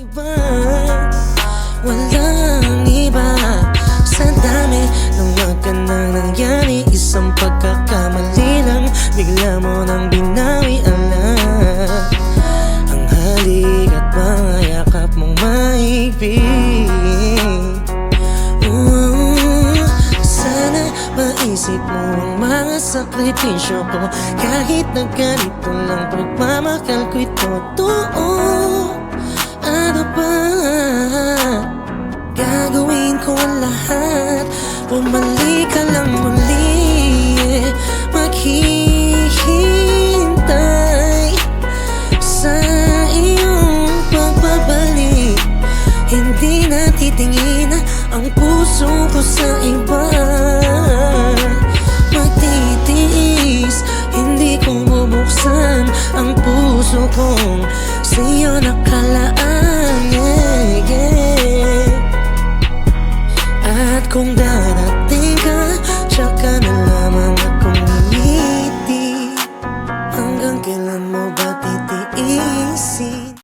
iba, walang iba. Sa dami ng magandang nangyari, isang pagkakamali lang, bigla mo nang binawi ang halik at mga yakap mong maibig. Sana maisip mo ang mga sakripisyo ko, kahit na ganito lang pagmamahal ko ito. Ano pa? Gagawin ko ang lahat, bumalik ka lang muli, maghihintay sa iyong pagbabalik. Hindi na titingin ang puso ko sa iba, magtitiis, hindi ko bubuksan ang puso kong sa'yo nakalaan, At kung darating ka, tsaka na lamang akong ngumiti. Hanggang kailan mo ba